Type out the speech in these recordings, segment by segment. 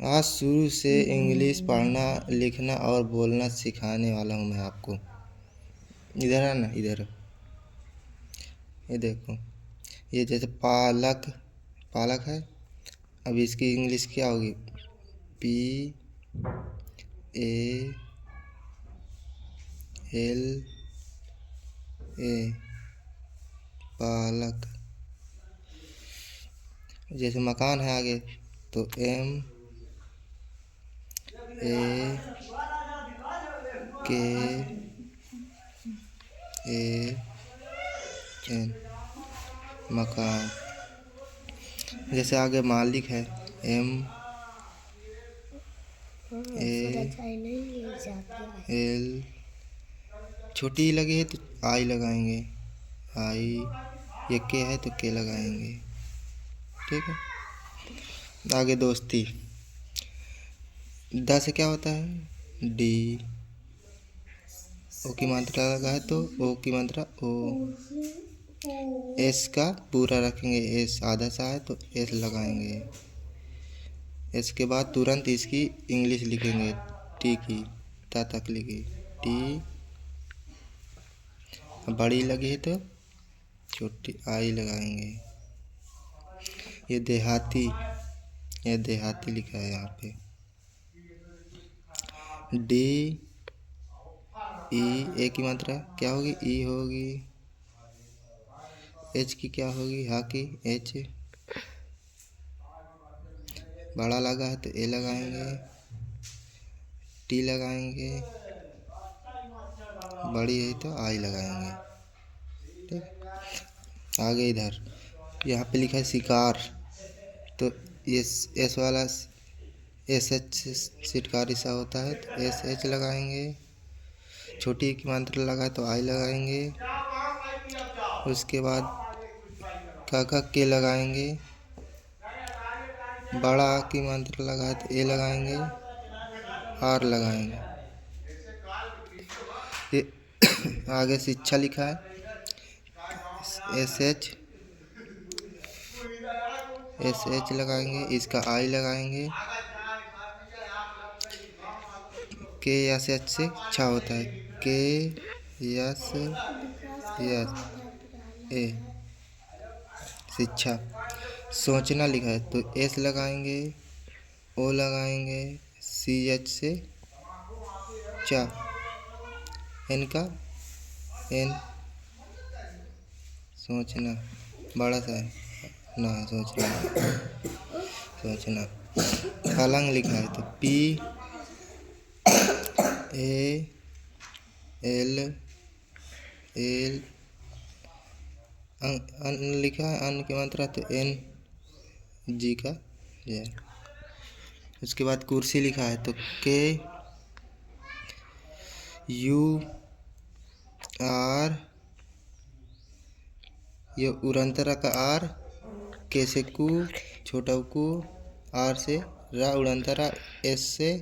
आज शुरू से इंग्लिश पढ़ना लिखना और बोलना सिखाने वाला हूँ मैं आपको। इधर है ना, इधर ये देखो, ये जैसे पालक, पालक है। अब इसकी इंग्लिश क्या होगी? PALA, पालक। जैसे मकान है आगे तो MAKAN, मकान। जैसे आगे मालिक है MAL, छोटी ई लगी है तो आई लगाएंगे, आई। ये के है तो के लगाएंगे, ठीक है। आगे दोस्ती, द से क्या होता है? डी। ओ की मात्रा लगा है तो ओ की मात्रा ओ। एस का पूरा रखेंगे, एस आधा सा है तो एस लगाएंगे। एस के बाद तुरंत इसकी इंग्लिश लिखेंगे, टी की, ता तक लिखी टी। बड़ी लगी है तो छोटी आई लगाएंगे। ये देहाती, ये देहाती लिखा है यहाँ पे। डी ई, ए की मात्रा क्या होगी? ई होगी। एच की क्या होगी? हा की, एच। बड़ा लगा है तो ए लगाएंगे, टी लगाएंगे। बड़ी है तो आई लगाएंगे, ठीक। आगे इधर यहाँ पे लिखा है शिकार, तो एस वाला SH सिटकारी सा होता है तो SH लगाएंगे। छोटी की मात्रा लगा है तो आई लगाएंगे। उसके बाद का के लगाएंगे। बड़ा की मात्रा लगा है तो ए लगाएंगे, आर लगाएंगे। ये आगे शिक्षा लिखा है, SH लगाएंगे। इसका आई लगाएंगे। के यस एच से अच्छा होता है, के यस ए, शिक्षा। सोचना लिखा है तो एस लगाएंगे, ओ लगाएंगे। CH से चा, एन का एन, सोचना बड़ा सा है ना, सोचना। पलंग लिखा है तो PALL। अन्न लिखा है, अन्न की मात्रा तो NG का है। उसके बाद कुर्सी लिखा है तो KUR, ये उड़ंतरा का आर, के से कु, छोटा कु, आर से रा, उड़ंतरा, एस से,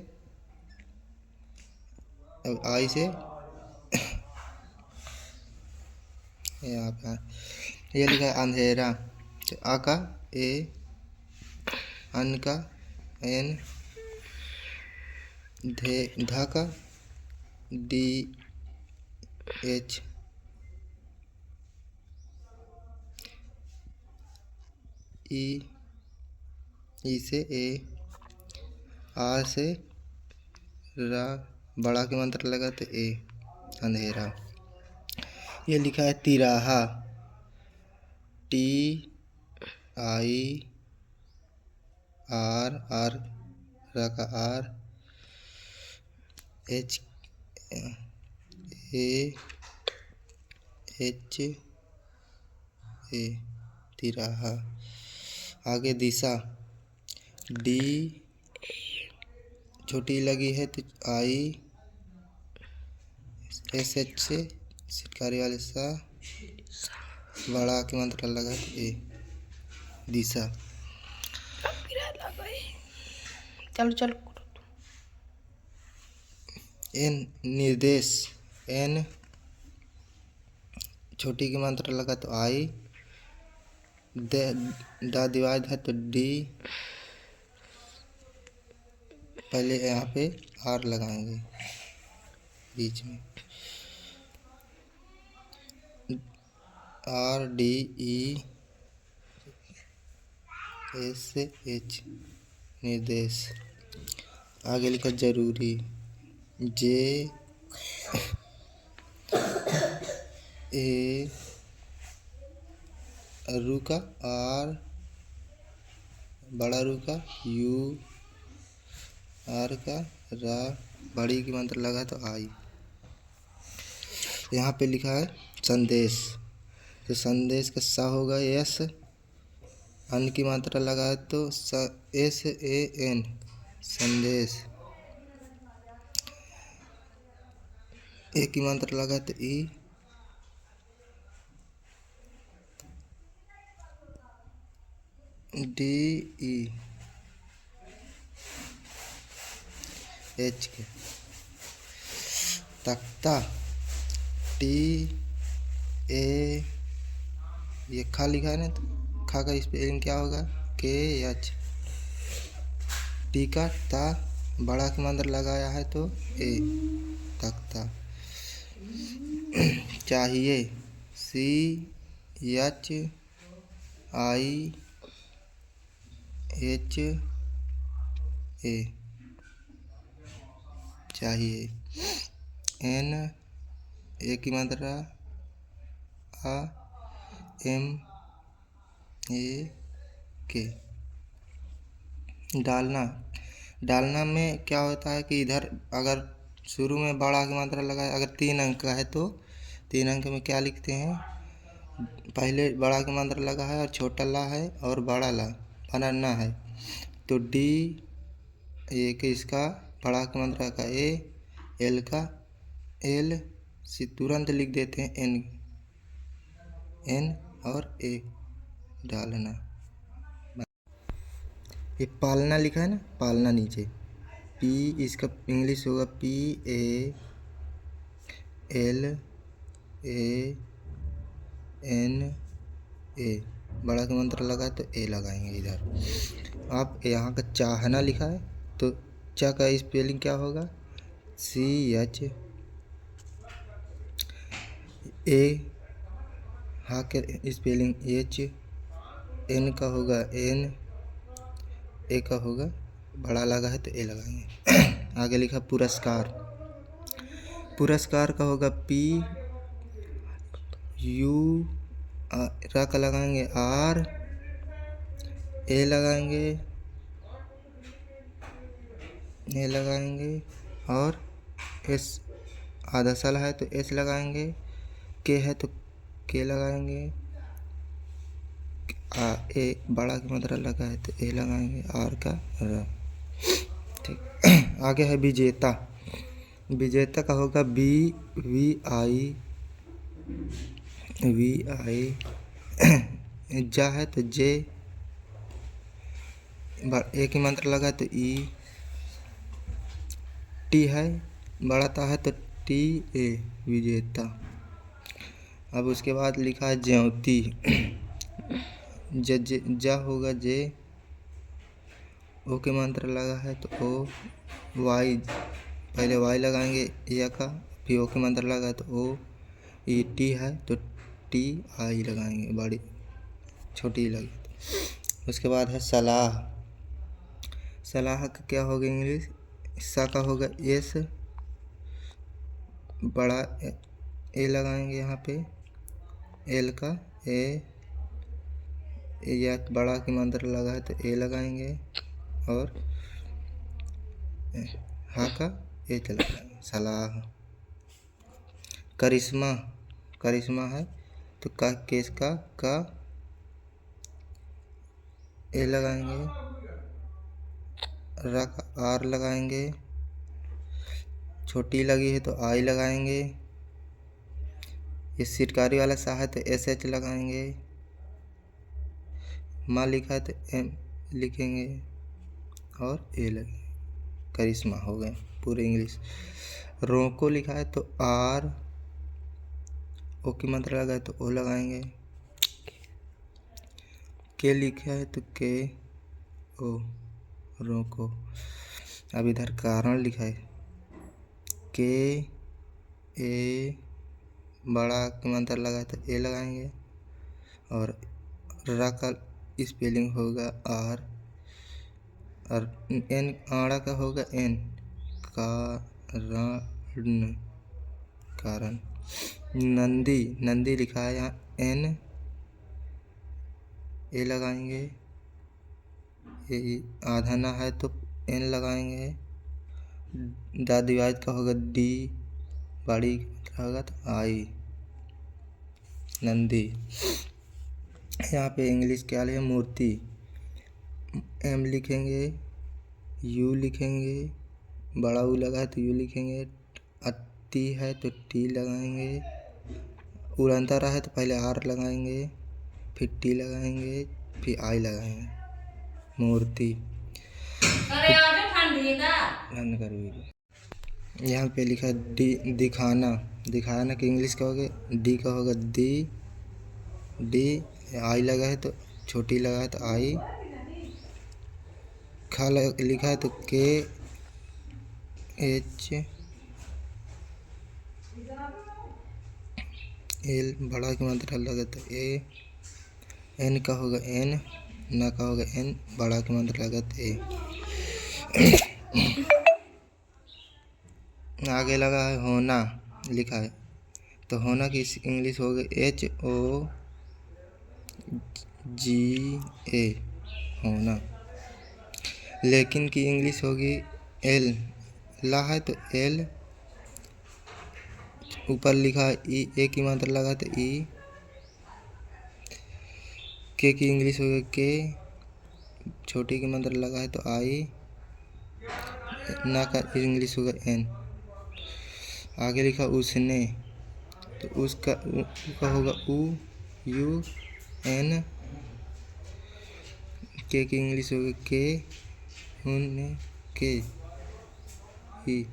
अब आई से यहाँ पे ये लिखा है अंधेरा, तो आ का ए, अन का एन, धा का DH, ई से ए, आर से रा, बड़ा की मंत्र लगा तो ए, अंधेरा। ये लिखा है तिराहा, TIRR, रा का आर, HAHA, तिराहा। आगे दिशा, डी, छोटी लगी है तो आई, SH से शिकारी वाले सा, बड़ा की मंत्र लगा तो ए, दिशा। चलो चलो। एन निर्देश, एन, छोटी की मात्रा लगा तो आई, दा डिवाइड है तो डी, पहले यहाँ पे आर लगाएंगे बीच में, RDESH निर्देश। आगे लिखा जरूरी, JA रू का R, बड़ा रू का U, R का रा, बड़ी की मात्रा लगा तो आई। यहाँ पे लिखा है संदेश, तो संदेश का सा होगा S, अन की मात्रा लगा है तो SAN संदेश, ए की मात्रा लगा है तो ई, DE H के तख्ता, TA, ये खा लिखा है ना, तो खा का स्पेलिंग क्या होगा KH। टी का ता, बड़ा की मात्रा लगाया है तो ए, तख्ता। चाहिए, CHIHA, चाहिए। N, ए की मात्रा AMAK, डालना। डालना में क्या होता है कि इधर अगर शुरू में बड़ा की मात्रा लगाए, अगर 3 अंक का है तो 3 अंक में क्या लिखते हैं, पहले बड़ा की मात्रा लगा है और छोटा ला है और बड़ा ला बनाना है, तो D, ए के इसका बड़ा की मात्रा का A, L का L से तुरंत लिख देते हैं N और A डालना। ये पालना लिखा है ना, पालना नीचे P, इसका इंग्लिश होगा PALAN, बड़ा का मंत्र लगा है तो ए लगाएंगे इधर। आप यहाँ का चाहना लिखा है तो चा का स्पेलिंग क्या होगा CH, ए हा के स्पेलिंग H, N का होगा N, ए का होगा बड़ा लगा है तो ए लगाएंगे। आगे लिखा पुरस्कार, पुरस्कार का होगा PU, रा का लगाएंगे R, ए लगाएंगे और S, आधा साला है तो S लगाएंगे, के है तो के लगाएंगे, ए बड़ा की मात्रा लगा है तो ए लगाएंगे, आर का र। ठीक, आगे है विजेता, विजेता का होगा VI, जा है तो J, ए की मात्रा लगा है तो E, टी है बड़ा ता है तो TA, विजेता। अब उसके बाद लिखा है ज्योति, जा होगा J, ओ के मंत्र लगा है तो O, Y, पहले Y लगाएंगे या का, फिर ओ के मंत्र लगा है तो O, ई टी है तो TI लगाएंगे, बड़ी छोटी लगी। उसके बाद है सलाह, सलाह का क्या होगा इंग्लिश, सा का होगा S, बड़ा ए लगाएंगे यहाँ पे, L का A, या बड़ा की मात्रा लगा है तो ए लगाएंगे और हा का ए लगाएंगे, सलाह। करिश्मा, करिश्मा है तो का केस का ए लगाएंगे, रा का आर लगाएंगे, छोटी लगी है तो आई लगाएंगे, ये सिटकारी वाला सा है तो SH लगाएंगे, माँ लिखा है तो M लिखेंगे और ए लगेंगे, करिश्मा हो गए पूरे इंग्लिश। रोको लिखा है तो R, ओ की मात्रा लगा है तो ओ लगाएंगे, के लिखा है तो के ओ, रोको। अब इधर कारण लिखा है के ए, बड़ा मंत्र लगा तो ए लगाएंगे, और रा का स्पेलिंग होगा आर, और एन आड़ा का होगा एन, कारण, कारण। नंदी, नंदी लिखा है यहाँ एन, ए लगाएंगे, ए आधा ना है तो एन लगाएंगे। दादीवाद का होगा डी, बड़ी का होगा तो आई, नंदी। यहाँ पे इंग्लिश क्या लिखे, मूर्ति, एम लिखेंगे, यू लिखेंगे, बड़ा यू लगा है तो यू लिखेंगे, अति है तो टी लगाएंगे, उड़ंतरा है तो पहले आर लगाएंगे, फिर टी लगाएंगे, फिर आई लगाएंगे, मूर्ति। बंद कर वीडियो। यहाँ पे लिखा है डी, दिखाना, दिखाना कि इंग्लिश का होगा, डी का होगा दी, डी, आई लगा है तो छोटी लगा है तो आई, खा लिखा है तो के एच एल, बड़ा की मात्रा लगा तो ए, एन का होगा एन, ना का होगा एन, बड़ा की मात्रा लगा तो ए। आगे लगा है होना, लिखा है तो होना की इंग्लिश होगा एच ओ जी ए, होना। लेकिन की इंग्लिश होगी एल, ला है तो एल, ऊपर लिखा है ई, ए की मात्रा लगा तो ई, के की इंग्लिश होगी के, छोटी की मात्रा लगा है तो आई, ना का इंग्लिश होगा एन। आगे लिखा उसने, तो उसका का होगा उ, यू एन, के की इंग्लिश होगी के, उन के ही।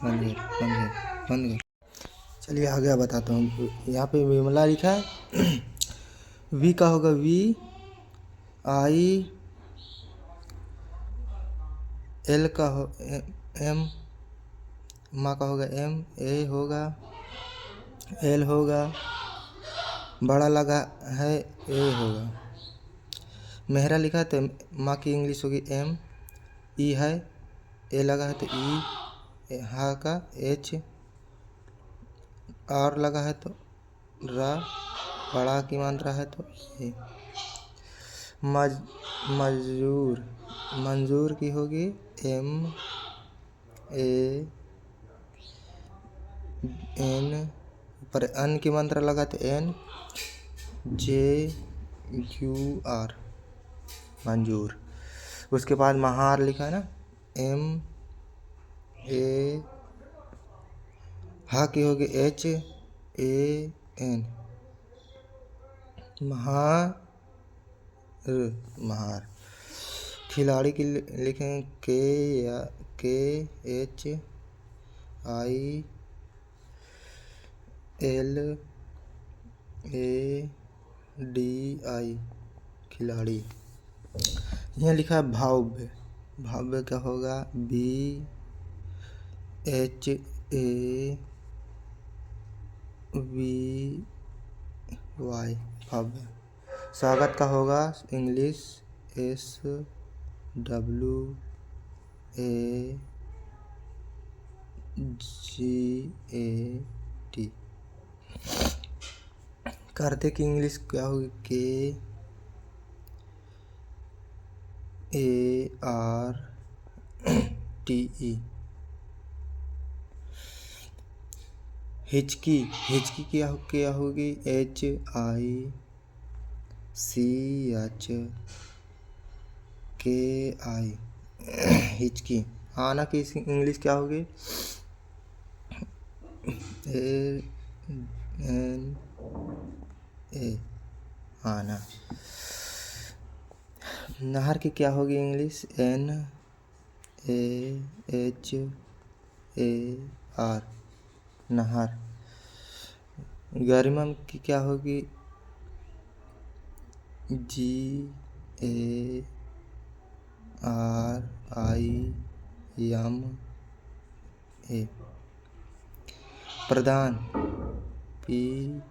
बंद कर, बंद कर, बंद कर। चलिए आगे बताता हूँ। यहाँ पे विमला लिखा है, वी का होगा वी, आई, एल का हो एम, माँ का होगा एम, ए होगा, एल होगा, बड़ा लगा है ए होगा। मेहरा लिखा है तो माँ की इंग्लिश होगी एम, ई है, ए लगा है तो ई, हा का एच, आर लगा है तो रा, बड़ा की मात्रा है तो ए। मजूर, मंजूर की होगी एम ए एन, पर अन की मात्रा लगा तो एन, जे यू आर, मंजूर। उसके बाद महार लिखा है ना, एम ए, हा की होगी एच ए एन, महार, महार। खिलाड़ी की लिखें के, या K H I L A D I, खिलाड़ी। यहाँ लिखा है भाव्य, भाव्य क्या होगा B H A V Y, भव्य। स्वागत का होगा English S W A G A T. करते की इंग्लिश क्या होगी के ए आर टी ई। हिचकी, हिचकी क्या होगी एच आई सी एच के आई, हिचकी। आना की इंग्लिश क्या होगी ए एन ए, आना। नहर की क्या होगी English N A H A R, नहर। गरिमा की क्या होगी जी ए आर PRIMA। प्रधान PRA।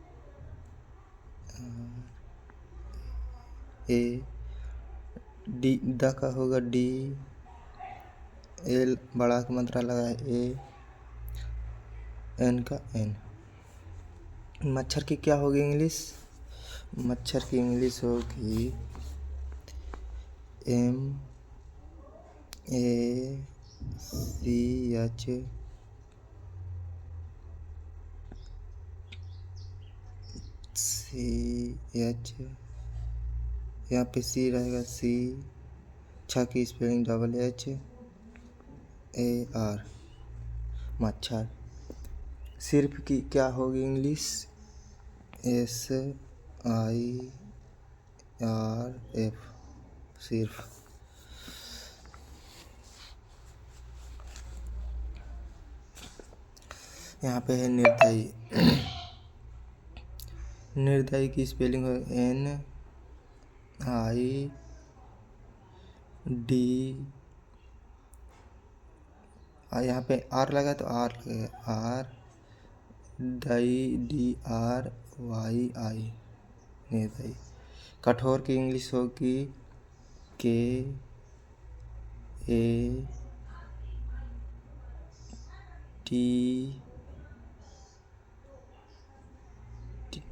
डी द का होगा DL, बड़ा का मात्रा लगा है AN का N। मच्छर की क्या होगी इंग्लिश? मच्छर की इंग्लिश होगी MACH। यहाँ पे C रहेगा, C। छ की स्पेलिंग HAR, मच्छर। सिर्फ की क्या होगी इंग्लिश? SIRF, सिर्फ। यहाँ पे है निर्दयी। निर्दयी की स्पेलिंग है NID। यहाँ पे R लगा तो R लगेगा, R DRYI, निर्दयी। कठोर की इंग्लिश होगी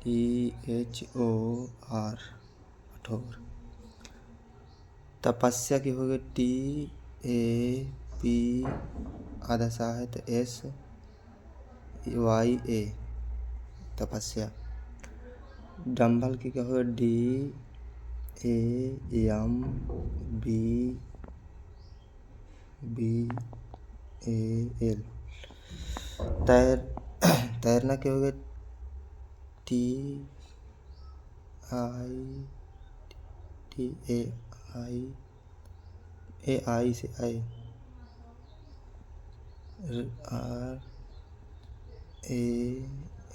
KATHOR, कठोर। तपस्या की होगी TAP, आधा सा है तो SYA, तपस्या। डंबल की क्या होगा DAMBAL। तैरना क्या होगा TITAI से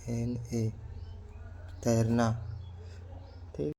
RANA, तैरना।